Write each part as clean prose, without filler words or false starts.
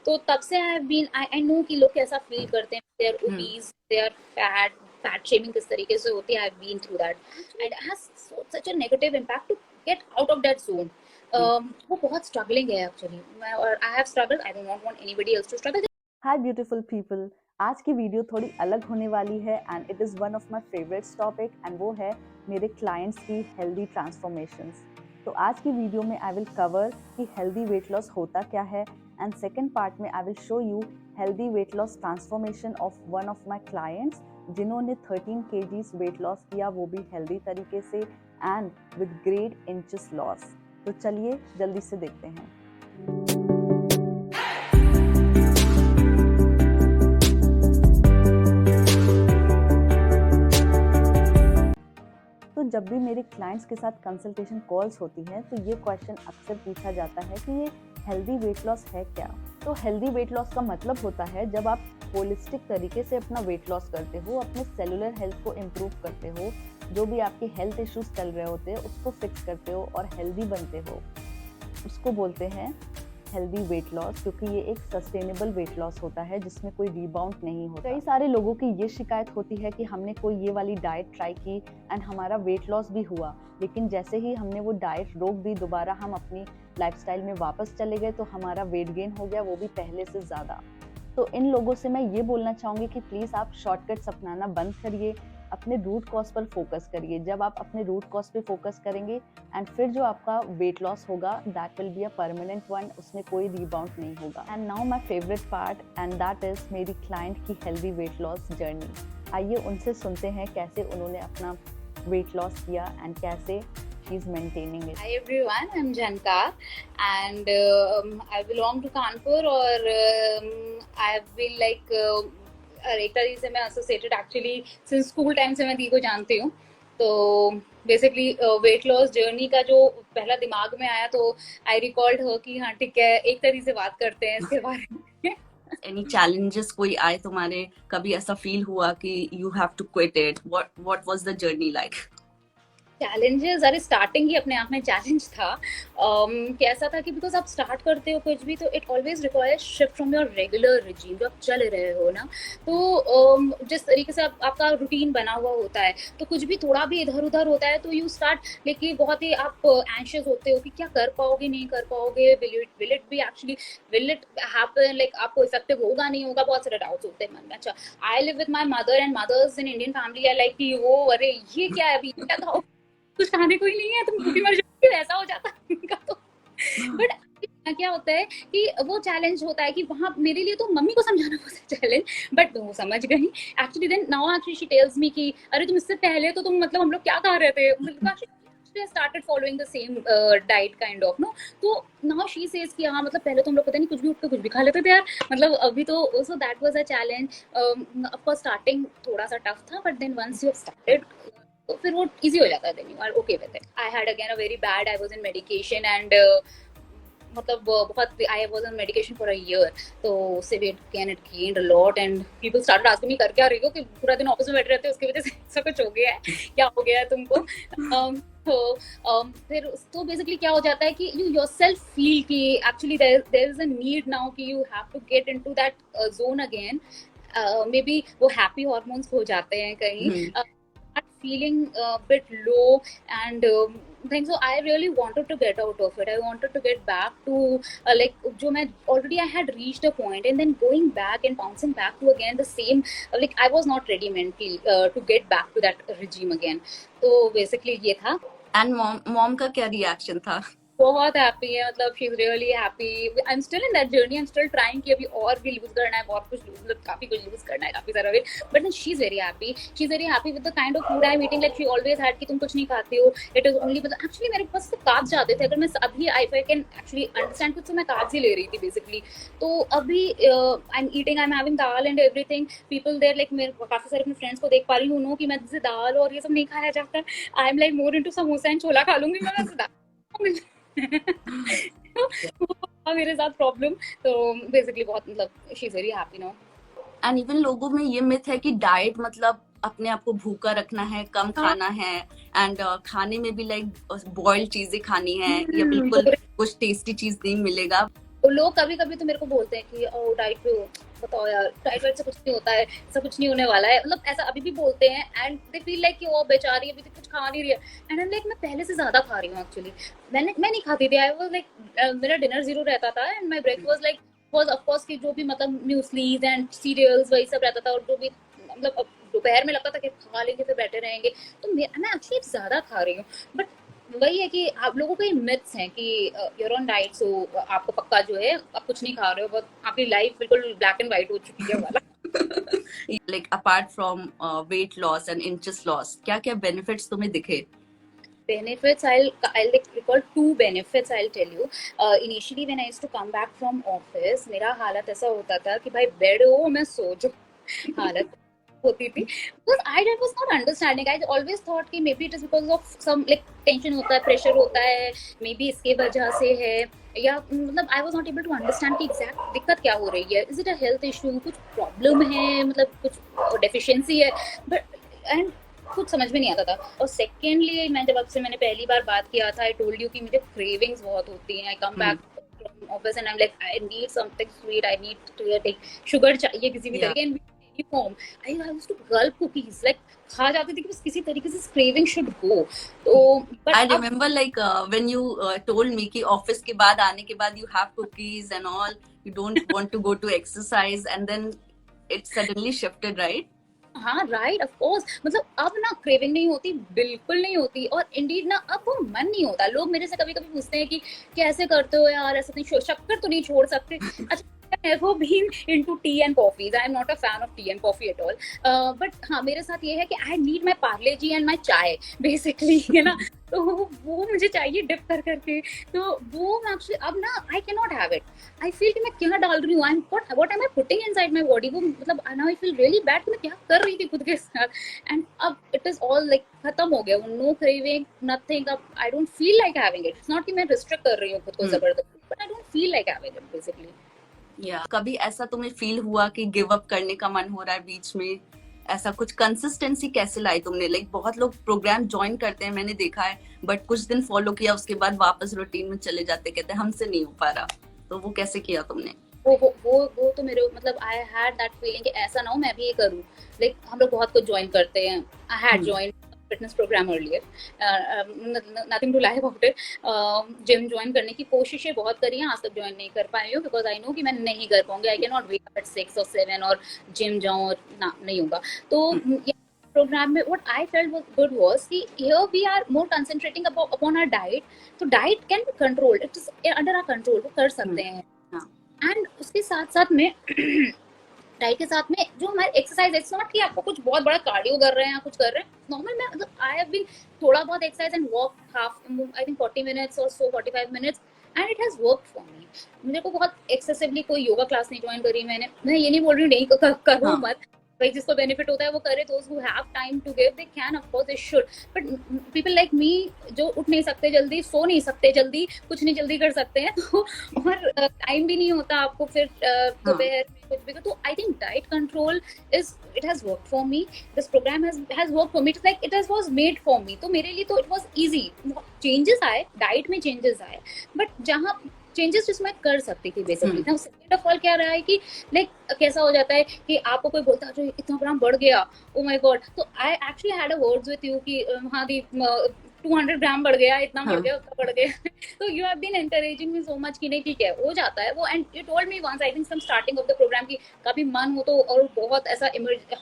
तो तब से आई नो कि लोग कैसा फील करते हैं, they are obese, they are fat shaming किस तरीके से होती है। I have been through that and it has such a negative impact to get out of that zone. वो बहुत स्ट्रगलिंग है एक्चुअली, और I have struggled. I don't want anybody else to struggle. Hi beautiful people, आज की video थोड़ी अलग होने वाली है and it is one of my favourites topic and वो है मेरे क्लाइंट्स की हेल्दी ट्रांसफॉर्मेशंस। तो आज की वीडियो में आई विल कवर कि हेल्दी वेट लॉस होता क्या है एंड सेकंड पार्ट में I will show you healthy weight loss transformation of one of my clients जिन्होंने 13 kgs वेट लॉस किया, वो भी हेल्दी तरीके से and with great inches loss. तो चलिए जल्दी से देखते हैं। तो जब भी मेरे क्लाइंट्स के साथ कंसल्टेशन कॉल्स होती हैं तो ये क्वेश्चन अक्सर पूछा जाता है कि ये हेल्दी वेट लॉस है क्या। तो हेल्दी वेट लॉस का मतलब होता है जब आप होलिस्टिक तरीके से अपना वेट लॉस करते हो, अपने सेलुलर हेल्थ को इम्प्रूव करते हो, जो भी आपके हेल्थ इश्यूज चल रहे होते हैं उसको फिक्स करते हो और हेल्दी बनते हो, उसको बोलते हैं हेल्दी वेट लॉस। क्योंकि ये एक सस्टेनेबल वेट लॉस होता है जिसमें कोई रिबाउंड नहीं होता। कई सारे लोगों की ये शिकायत होती है कि हमने कोई ये वाली डाइट ट्राई की एंड हमारा वेट लॉस भी हुआ, लेकिन जैसे ही हमने वो डाइट रोक दी, दोबारा हम अपनी लाइफस्टाइल में वापस चले गए तो हमारा वेट गेन हो गया, वो भी पहले से ज़्यादा। तो इन लोगों से मैं ये बोलना चाहूँगी कि प्लीज़ आप शॉर्टकट्स अपनाना बंद करिए, अपने रूट कॉज पर फोकस करिए। जब आप अपने रूट कॉज पे फोकस करेंगे एंड फिर जो आपका वेट लॉस होगा that will be a permanent one, उसमें कोई रिबाउंड नहीं होगा। And now my favourite part and that is मेरी क्लाइंट की हेल्दी वेट लॉस जर्नी। आइए उनसे सुनते हैं कैसे उन्होंने अपना वेट लॉस किया एंड कैसे she is maintaining it. Hi everyone, I'm Janka and I belong to Kanpur और I've been like एक तरीके से मैं associated actually since school time से मैं दी को जानती हूँ। तो बेसिकली वेट लॉस जर्नी का जो पहला दिमाग में आया तो आई रिकॉल्ड हर कि हाँ ठीक है, एक तरीके से बात करते हैं इसके बारे में। एनी चैलेंजेस कोई आए तुम्हारे, कभी ऐसा फील हुआ कि you have to quit it? What was the journey like? Challenges, अरे स्टार्टिंग ही अपने आप में चैलेंज था। कैसा था कि बिकॉज आप स्टार्ट करते हो कुछ भी तो it always requires shift from your regular regime जो आप चल रहे हो ना। तो जिस तरीके से आपका रूटीन बना हुआ होता है तो कुछ भी थोड़ा भी इधर उधर होता है तो यू स्टार्ट, लेकिन बहुत ही आप एंशियस होते हो कि क्या कर पाओगे नहीं कर पाओगे, will it be actually, will it happen, like आपको इफेक्टिव होगा नहीं होगा, बहुत सारे डाउट्स होते हैं मन में। अच्छा, I live with my mother and mother's in Indian family है लाइक कि वो अरे ये क्या है अभी, क्या खाओ, कुछ खाने को ही नहीं है, तुम भूखी मर जाओगी, ऐसा हो जाता है उनका। तो बट क्या होता है कि वो चैलेंज होता है कि वहां मेरे लिए तो मम्मी को समझाना बहुत चैलेंज, बट वो समझ गई actually. Then now actually she tells me कि अरे तुम इससे पहले तो तुम मतलब हम लोग क्या खा रहे थे, started following the same diet kind of no। तो now she says कि हाँ मतलब पहले तो हम लोग पता नहीं कुछ भी उठ के कुछ भी खा लेते थे यार, मतलब अभी तो so that was a challenge। of course starting थोड़ा सा टफ था but then once you have started तो फिर वो इजी हो जाता है, then you are okay with it. I had again a very bad, I was in medication and मतलब बहुत, I was on medication for a year. तो उससे weight gain it gained a lot and people started asking me कर क्या रही हो कि पूरा दिन ऑफिस में बैठे रहते हो उसकी वजह से ऐसा कुछ हो गया है, क्या हो गया है तुमको। तो फिर तो बेसिकली क्या हो जाता है कि यू योरसेल्फ फील कि actually there is a need now कि you have to get into that zone again. Maybe वो हैप्पी हॉर्मोन्स हो जाते हैं कहीं, feeling a bit low and things, so I really wanted to get out of it. I wanted to get back to like jo main already I had reached a point and then going back and bouncing back to again the same, like I was not ready mentally to get back to that regime again। तो basically ये था। And mom का क्या reaction था? बहुत happy है, मतलब she is really happy. I am still in that journey, I am still trying कि अभी और भी लूज करना है, बहुत कुछ लूज, मतलब काफी कुछ लूज करना है, काफी सारा weight. But then she is very happy, she is very happy with the kind of food I am eating. Like she always had कि तुम कुछ नहीं खाती हो, इट इज ओनली, मतलब एक्चुअली मेरे पास तो कार्ब्स जाते थे। अगर मैं अभी आई कैन एक्चुअली अंडरस्टैंड कुछ, तो मैं कार्ब्स ही ले रही थी बेसिकली। तो अभी I am eating, I am having dal and everything. People there like, मेरे काफी सारे अपने फ्रेंड्स को देख पा रही हूँ कि मैं जैसे दाल और ये सब नहीं खाया जाता, आई am like more into samosa and छोला खा लूंगी मैं वैसे दाल। तो मेरे साथ प्रॉब्लम, तो बेसिकली बहुत, मतलब she is very happy now. And even लोगों में ये मिथ है कि डाइट मतलब अपने आप को भूखा रखना है, कम खाना है एंड खाने में भी लाइक बॉइल्ड चीजें खानी है या बिल्कुल कुछ टेस्टी चीज नहीं मिलेगा। लोग कभी कभी तो मेरे को बोलते हैं कि ओ डाइट पे हो, बताओ यार डाइट वाइट से कुछ नहीं होता है, ऐसा कुछ नहीं होने वाला है, मतलब ऐसा अभी भी बोलते हैं एंड दे फील लाइक कि वो बेचारी अभी तक कुछ खा नहीं रही है। एंड आई लाइक मैं पहले से ज्यादा खा रही हूँ एक्चुअली। मैं नहीं खाती थी, आई वाज लाइक मेरा डिनर जीरो रहता था and my breakfast like was of course कि जो भी मतलब म्यूस्लीज एंड सीरियल्स वही सब रहता था, और जो भी मतलब दोपहर में लगता था कि खा लेंगे फिर बैठे रहेंगे। तो मैं एक्चुअली ज्यादा खा रही हूँ। बट वही है कि आप लोगों के मिथ्स हैं कि यूर ऑन डाइट सो आपको पक्का जो है आप कुछ नहीं खा रहे हो, बहुत आपकी लाइफ बिल्कुल ब्लैक एंड व्हाइट हो चुकी है वाला। Like apart from weight loss and inches loss, क्या क्या benefits तुम्हें दिखे? Benefits, I'll like recall two benefits I'll tell you. Initially when I used to come back from office, मेरा हालत ऐसा होता था कि भाई बेड हो मैं सो जाऊं, हालत होती थी। Because I was not understanding. I always thought कि maybe it is because of some like tension होता है, pressure होता है, maybe इसके वजह से है, या मतलब I was not able to understand कि exact दिक्कत क्या हो रही है, is it a health issue, कुछ problem है, मतलब कुछ deficiency है, but and कुछ समझ में नहीं आता था। और सेकेंडली मैं जब आपसे मैंने पहली बार बात किया था, आई टोल्ड यू कि मुझे क्रेविंग्स बहुत होती हैं। I come back from office and I am like I need something sweet, I need to take sugar, चाहिए किसी भी तरीके and form. I used to gulp cookies, like खा जाती थी कि बस किसी तरीके से क्रेविंग शुड गो। तो I remember like when you told me कि ऑफिस के बाद आने के बाद you have cookies and all, you don't want to go to exercise and then it suddenly shifted, right? हाँ राइट ऑफ कोर्स, मतलब अब ना क्रेविंग नहीं होती, बिल्कुल नहीं होती। और इंडीड ना अब वो मन नहीं होता। लोग मेरे से कभी कभी पूछते हैं कि कैसे करते हो यार, ऐसा नहीं, शक्कर तो नहीं छोड़ सकते। अच्छा, never been into tea and coffees. I am not a fan of tea and coffee at all. But हाँ मेरे साथ ये है कि I need my parle ji and my चाय basically, है ना। तो वो मुझे चाहिए डिप कर करके। तो वो एक्चुअली अब ना I cannot have it. I feel कि मैं क्या डाल रही हूँ, what am I putting inside my body? वो मतलब now I feel really bad कि मैं क्या कर रही थी खुद के साथ। And अब it is all like खत्म हो गया, no craving, nothing। अब I don't feel like having it. It's not कि मैं restrict कर रही हूँ खुद को जबरदस्ती, but I don't feel like having it basically. कभी ऐसा तुम्हें फील हुआ कि गिव अप करने का मन हो रहा है बीच में? ऐसा कुछ कंसिस्टेंसी कैसे लाई तुमने? लाइक बहुत लोग प्रोग्राम ज्वाइन करते हैं, मैंने देखा है, बट कुछ दिन फॉलो किया उसके बाद वापस रूटीन में चले जाते, कहते हैं हमसे नहीं हो पा रहा। तो वो कैसे किया तुमने? वो तो मेरे मतलब आई हैड दैट फीलिंग कि ऐसा ना हो मैं भी ये करूं। लाइक हम लोग बहुत कुछ ज्वाइन करते हैं। I had join fitness program earlier, nothing to lie about it. Gym join करने की कोशिशें बहुत करी हैं, आज तक ज्वाइन नहीं कर पाई हूँ बिकॉज आई नो कि मैं नहीं कर पाऊंगी। I can not wake up at 6 और 7 और जिम जाऊँ और ना, नहीं होगा। तो प्रोग्राम में what I felt was good was कि here we are more concentrating upon our diet, तो diet can be controlled, it is under our control, वो कर सकते हैं। एंड उसके साथ साथ में डाइट के साथ में जो हमारे एक्सरसाइज, इट्स नॉट कि आपको कुछ बहुत बड़ा कार्डियो कर रहे हैं या कुछ कर रहे हैं, नॉर्मल मैं मतलब आई हैव बीन थोड़ा बहुत exercise and walk half, I think 40 minutes और सो 45 minutes and it has worked for मी। मेरे को बहुत एक्सेसिवली कोई योगा क्लास नहीं ज्वाइन करी मैंने। मैं ये नहीं बोल रही हूँ नहीं करो मत, भाई जिसको बेनिफिट होता है वो करे। Those who have time to give they can, of course they should, but people like me जो उठ नहीं सकते जल्दी, सो नहीं सकते जल्दी, कुछ नहीं जल्दी कर सकते हैं, तो और टाइम भी नहीं होता आपको फिर दोपहर में कुछ भी। तो I think diet control is, it has worked for me, this program has worked for me, it's like it was made for me. तो मेरे लिए तो इट वाज इजी। चेंजेस आए डाइट में, चेंजेस आए, बट जहाँ चेंजेस जिसमें मैं कर सकती थी बेसिकली। ना सेकंड ऑफ ऑल क्या रहा है कि लाइक कैसा हो जाता है कि आपको कोई बोलता है जो इतना ग्राम बढ़ गया, ओ माय गॉड, तो I actually had a words with you कि हाँ दी 200 ग्राम बढ़ गया, इतना बढ़ गया, उतना बढ़ गया। तो you have been encouraging me so much कि नहीं ठीक है हो जाता है वो। And you told me once I think some starting of the program की कभी मन हो तो, और बहुत ऐसा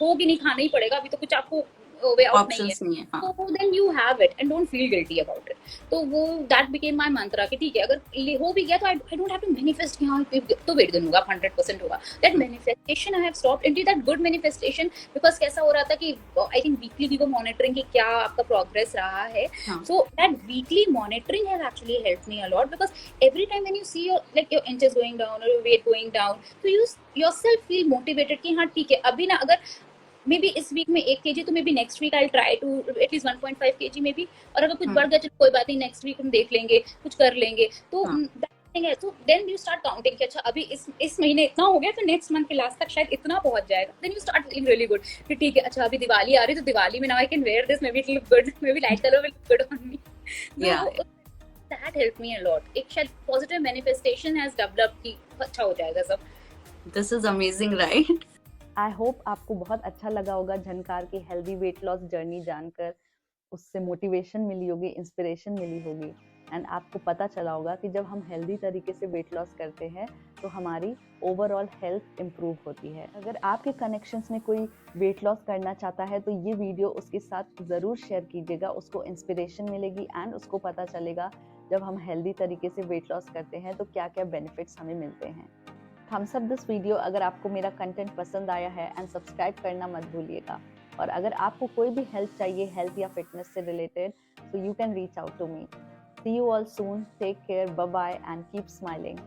हो कि नहीं खाना ही पड़ेगा अभी तो कुछ आपको वे आउट नहीं है, तो then you have it and don't feel guilty about it. तो वो दैट बिकेम माय मंत्रा कि ठीक है अगर हो भी गया तो I don't have to manifest कि हाँ तो वेट गेन होगा, 100% होगा। That manifestation I have stopped into that good manifestation, because कैसा हो रहा था कि I think weekly we were monitoring कि क्या आपका प्रोग्रेस रहा है। So that weekly monitoring has actually helped me a lot, because every time when you see your like your inches going down और योर वेट गोइंग डाउन, तो you yourself feel motivated कि हाँ ठीक है अभी ना, अगर मे बी इस वीक में 1 kg तो maybe next week I try to at least 1.5 kg maybe, और अगर कुछ बढ़ गया चलो कोई बात नहीं, नेक्स्ट वीक हम देख लेंगे, कुछ कर लेंगे। तो तो देन यू स्टार्ट काउंटिंग कि अच्छा अभी इस महीने इतना हो गया तो नेक्स्ट मंथ के लास्ट तक शायद इतना पहुंच जाएगा। Then you start feeling really good कि ठीक है अच्छा अभी दिवाली आ रही है तो दिवाली में now I can wear this, may be it look good, may be light colour will look good on me. That help me a lot. एक शायद पॉजिटिव मैनिफेस्टेशन हैज डेवलप्ड कि अच्छा हो जाएगा सब। This is amazing, right? I hope आपको बहुत अच्छा लगा होगा झनकार की हेल्दी वेट लॉस जर्नी जानकर, उससे मोटिवेशन मिली होगी, इंस्पिरेशन मिली होगी, एंड आपको पता चला होगा कि जब हम हेल्दी तरीके से वेट लॉस करते हैं तो हमारी ओवरऑल हेल्थ इम्प्रूव होती है। अगर आपके कनेक्शंस में कोई वेट लॉस करना चाहता है तो ये वीडियो उसके साथ ज़रूर शेयर कीजिएगा, उसको इंस्पिरेशन मिलेगी एंड उसको पता चलेगा जब हम हेल्दी तरीके से वेट लॉस करते हैं तो क्या क्या बेनिफिट्स हमें मिलते हैं। थम्स अप दिस वीडियो अगर आपको मेरा कंटेंट पसंद आया है एंड सब्सक्राइब करना मत भूलिएगा। और अगर आपको कोई भी हेल्प चाहिए हेल्थ या फिटनेस से related, so you can reach out to me. See you all soon. Take care. Bye bye and keep smiling.